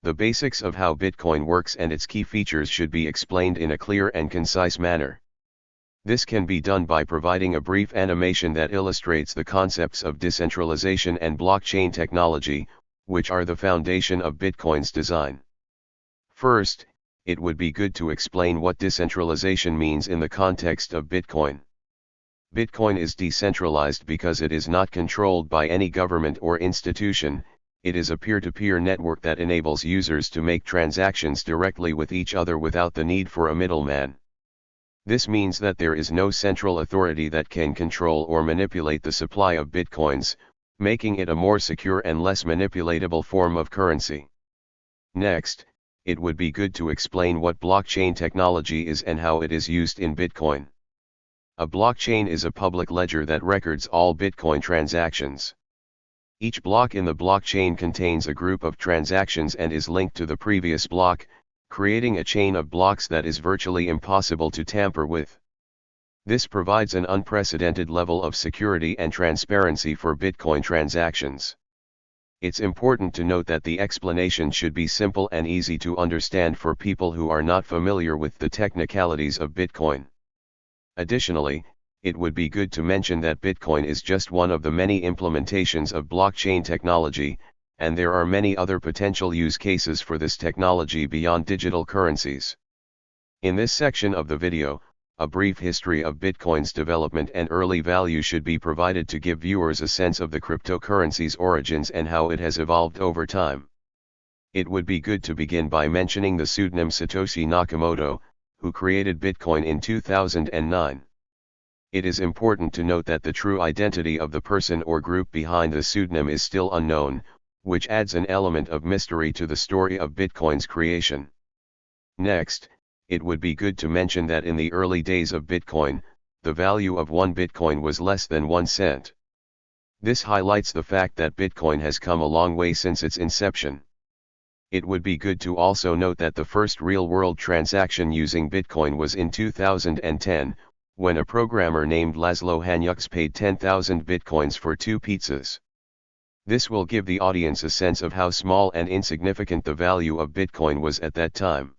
The basics of how Bitcoin works and its key features should be explained in a clear and concise manner. This can be done by providing a brief animation that illustrates the concepts of decentralization and blockchain technology, which are the foundation of Bitcoin's design. First, it would be good to explain what decentralization means in the context of Bitcoin. Bitcoin is decentralized because it is not controlled by any government or institution. It is a peer-to-peer network that enables users to make transactions directly with each other without the need for a middleman. This means that there is no central authority that can control or manipulate the supply of Bitcoins, making it a more secure and less manipulatable form of currency. Next, it would be good to explain what blockchain technology is and how it is used in Bitcoin. A blockchain is a public ledger that records all Bitcoin transactions. Each block in the blockchain contains a group of transactions and is linked to the previous block, creating a chain of blocks that is virtually impossible to tamper with. This provides an unprecedented level of security and transparency for Bitcoin transactions. It's important to note that the explanation should be simple and easy to understand for people who are not familiar with the technicalities of Bitcoin. Additionally, it would be good to mention that Bitcoin is just one of the many implementations of blockchain technology, and there are many other potential use cases for this technology beyond digital currencies. In this section of the video, a brief history of Bitcoin's development and early value should be provided to give viewers a sense of the cryptocurrency's origins and how it has evolved over time. It would be good to begin by mentioning the pseudonym Satoshi Nakamoto, who created Bitcoin in 2009. It is important to note that the true identity of the person or group behind the pseudonym is still unknown, which adds an element of mystery to the story of Bitcoin's creation. Next, it would be good to mention that in the early days of Bitcoin, the value of one Bitcoin was less than 1 cent. This highlights the fact that Bitcoin has come a long way since its inception. It would be good to also note that the first real-world transaction using Bitcoin was in 2010, when a programmer named Laszlo Hanyuks paid 10,000 Bitcoins for 2 pizzas. This will give the audience a sense of how small and insignificant the value of Bitcoin was at that time.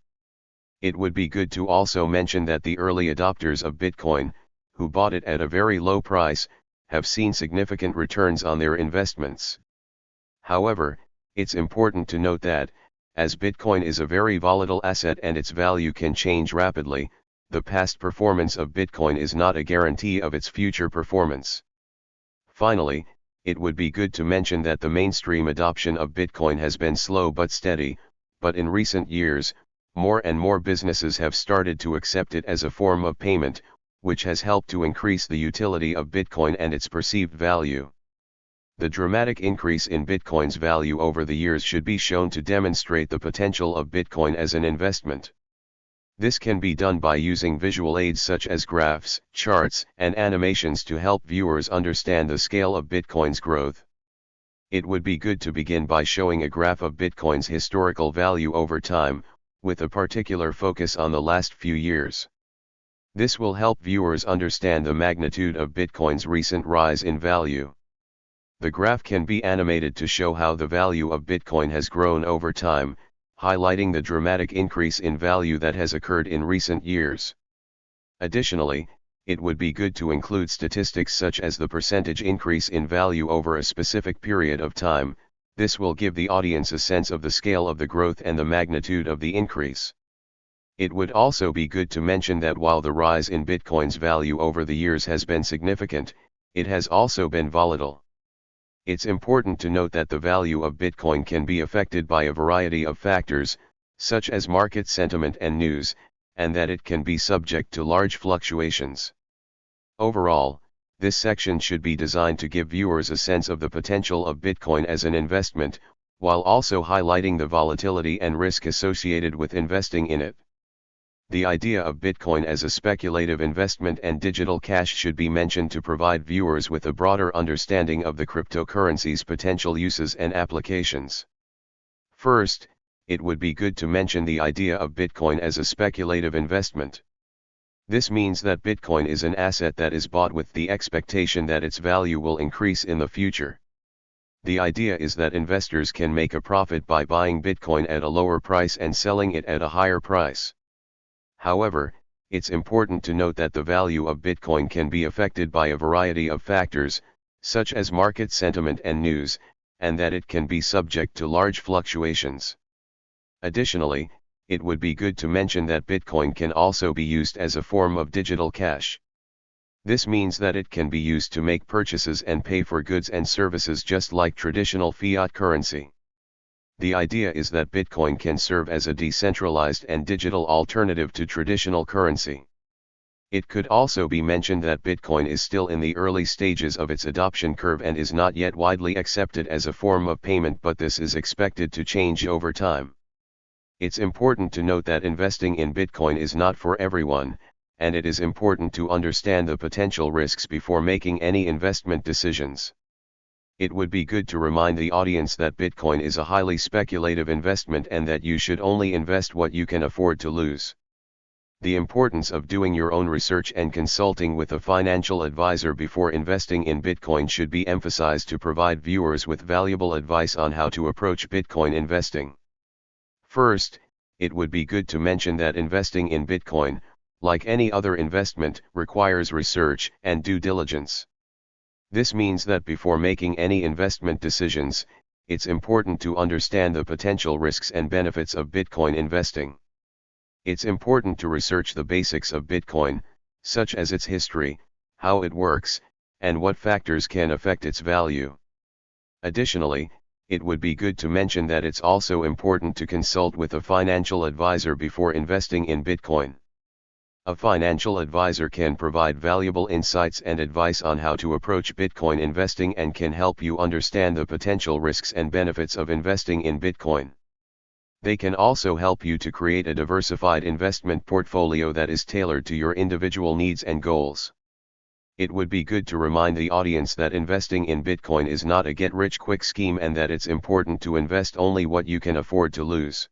It would be good to also mention that the early adopters of Bitcoin, who bought it at a very low price, have seen significant returns on their investments. However, it's important to note that, as Bitcoin is a very volatile asset and its value can change rapidly, the past performance of Bitcoin is not a guarantee of its future performance. Finally, it would be good to mention that the mainstream adoption of Bitcoin has been slow but steady, but in recent years, more and more businesses have started to accept it as a form of payment, which has helped to increase the utility of Bitcoin and its perceived value. The dramatic increase in Bitcoin's value over the years should be shown to demonstrate the potential of Bitcoin as an investment. This can be done by using visual aids such as graphs, charts, and animations to help viewers understand the scale of Bitcoin's growth. It would be good to begin by showing a graph of Bitcoin's historical value over time, with a particular focus on the last few years. This will help viewers understand the magnitude of Bitcoin's recent rise in value. The graph can be animated to show how the value of Bitcoin has grown over time, highlighting the dramatic increase in value that has occurred in recent years. Additionally, it would be good to include statistics such as the percentage increase in value over a specific period of time. This will give the audience a sense of the scale of the growth and the magnitude of the increase. It would also be good to mention that while the rise in Bitcoin's value over the years has been significant, it has also been volatile. It's important to note that the value of Bitcoin can be affected by a variety of factors, such as market sentiment and news, and that it can be subject to large fluctuations. Overall, this section should be designed to give viewers a sense of the potential of Bitcoin as an investment, while also highlighting the volatility and risk associated with investing in it. The idea of Bitcoin as a speculative investment and digital cash should be mentioned to provide viewers with a broader understanding of the cryptocurrency's potential uses and applications. First, it would be good to mention the idea of Bitcoin as a speculative investment. This means that Bitcoin is an asset that is bought with the expectation that its value will increase in the future. The idea is that investors can make a profit by buying Bitcoin at a lower price and selling it at a higher price. However, it's important to note that the value of Bitcoin can be affected by a variety of factors, such as market sentiment and news, and that it can be subject to large fluctuations. Additionally, it would be good to mention that Bitcoin can also be used as a form of digital cash. This means that it can be used to make purchases and pay for goods and services just like traditional fiat currency. The idea is that Bitcoin can serve as a decentralized and digital alternative to traditional currency. It could also be mentioned that Bitcoin is still in the early stages of its adoption curve and is not yet widely accepted as a form of payment, but this is expected to change over time. It's important to note that investing in Bitcoin is not for everyone, and it is important to understand the potential risks before making any investment decisions. It would be good to remind the audience that Bitcoin is a highly speculative investment and that you should only invest what you can afford to lose. The importance of doing your own research and consulting with a financial advisor before investing in Bitcoin should be emphasized to provide viewers with valuable advice on how to approach Bitcoin investing. First, it would be good to mention that investing in Bitcoin, like any other investment, requires research and due diligence. This means that before making any investment decisions, it's important to understand the potential risks and benefits of Bitcoin investing. It's important to research the basics of Bitcoin, such as its history, how it works, and what factors can affect its value. Additionally, it would be good to mention that it's also important to consult with a financial advisor before investing in Bitcoin. A financial advisor can provide valuable insights and advice on how to approach Bitcoin investing and can help you understand the potential risks and benefits of investing in Bitcoin. They can also help you to create a diversified investment portfolio that is tailored to your individual needs and goals. It would be good to remind the audience that investing in Bitcoin is not a get-rich-quick scheme and that it's important to invest only what you can afford to lose.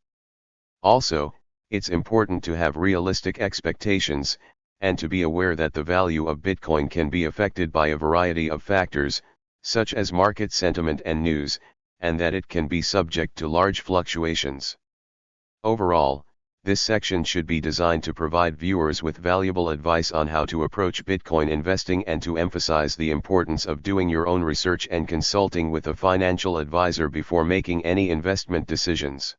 Also, it's important to have realistic expectations, and to be aware that the value of Bitcoin can be affected by a variety of factors, such as market sentiment and news, and that it can be subject to large fluctuations. Overall, this section should be designed to provide viewers with valuable advice on how to approach Bitcoin investing and to emphasize the importance of doing your own research and consulting with a financial advisor before making any investment decisions.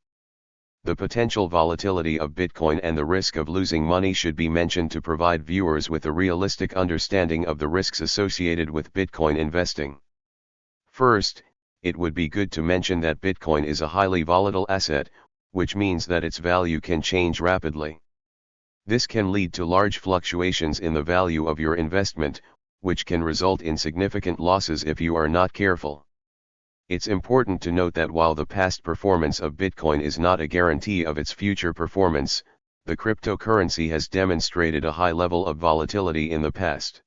The potential volatility of Bitcoin and the risk of losing money should be mentioned to provide viewers with a realistic understanding of the risks associated with Bitcoin investing. First, it would be good to mention that Bitcoin is a highly volatile asset, which means that its value can change rapidly. This can lead to large fluctuations in the value of your investment, which can result in significant losses if you are not careful. It's important to note that while the past performance of Bitcoin is not a guarantee of its future performance, the cryptocurrency has demonstrated a high level of volatility in the past.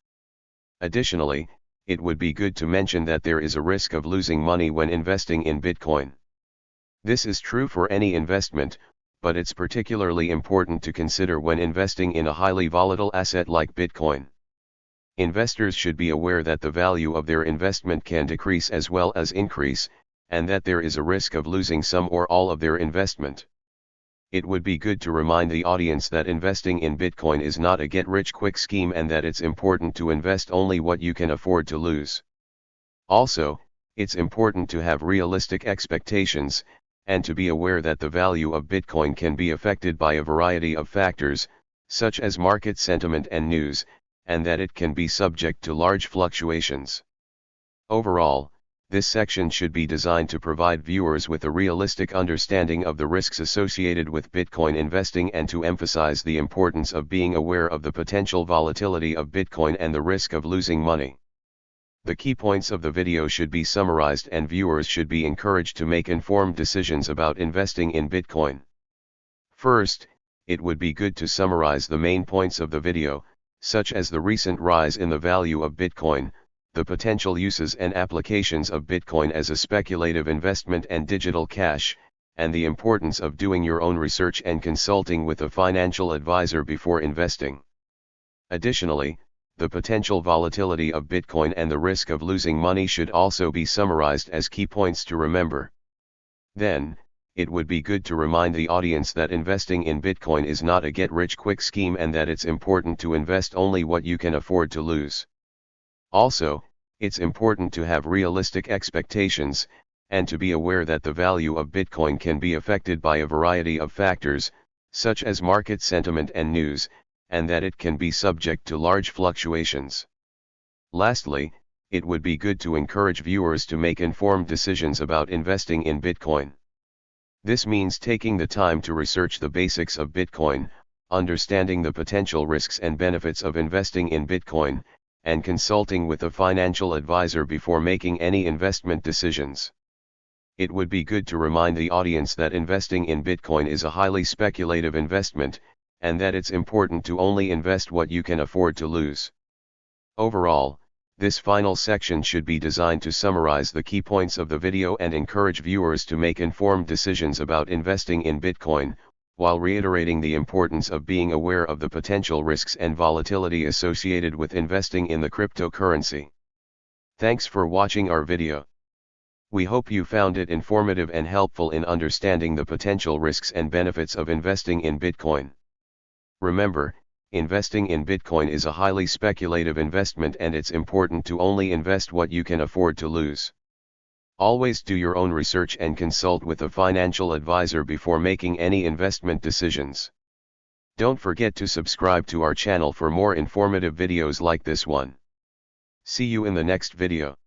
Additionally, it would be good to mention that there is a risk of losing money when investing in Bitcoin. This is true for any investment, but it's particularly important to consider when investing in a highly volatile asset like Bitcoin. Investors should be aware that the value of their investment can decrease as well as increase, and that there is a risk of losing some or all of their investment. It would be good to remind the audience that investing in Bitcoin is not a get-rich-quick scheme and that it's important to invest only what you can afford to lose. Also, it's important to have realistic expectations, and to be aware that the value of Bitcoin can be affected by a variety of factors, such as market sentiment and news, and that it can be subject to large fluctuations. Overall, this section should be designed to provide viewers with a realistic understanding of the risks associated with Bitcoin investing and to emphasize the importance of being aware of the potential volatility of Bitcoin and the risk of losing money. The key points of the video should be summarized and viewers should be encouraged to make informed decisions about investing in Bitcoin. First, it would be good to summarize the main points of the video, such as the recent rise in the value of Bitcoin, the potential uses and applications of Bitcoin as a speculative investment and digital cash, and the importance of doing your own research and consulting with a financial advisor before investing. Additionally, The potential volatility of Bitcoin and the risk of losing money should also be summarized as key points to remember. Then, it would be good to remind the audience that investing in Bitcoin is not a get-rich-quick scheme and that it's important to invest only what you can afford to lose. Also, it's important to have realistic expectations, and to be aware that the value of Bitcoin can be affected by a variety of factors, such as market sentiment and news, and that it can be subject to large fluctuations. Lastly, it would be good to encourage viewers to make informed decisions about investing in Bitcoin. This means taking the time to research the basics of Bitcoin, understanding the potential risks and benefits of investing in Bitcoin, and consulting with a financial advisor before making any investment decisions. It would be good to remind the audience that investing in Bitcoin is a highly speculative investment, and that it's important to only invest what you can afford to lose. Overall, this final section should be designed to summarize the key points of the video and encourage viewers to make informed decisions about investing in Bitcoin, while reiterating the importance of being aware of the potential risks and volatility associated with investing in the cryptocurrency. Thanks for watching our video. We hope you found it informative and helpful in understanding the potential risks and benefits of investing in Bitcoin. Remember, investing in Bitcoin is a highly speculative investment and it's important to only invest what you can afford to lose. Always do your own research and consult with a financial advisor before making any investment decisions. Don't forget to subscribe to our channel for more informative videos like this one. See you in the next video.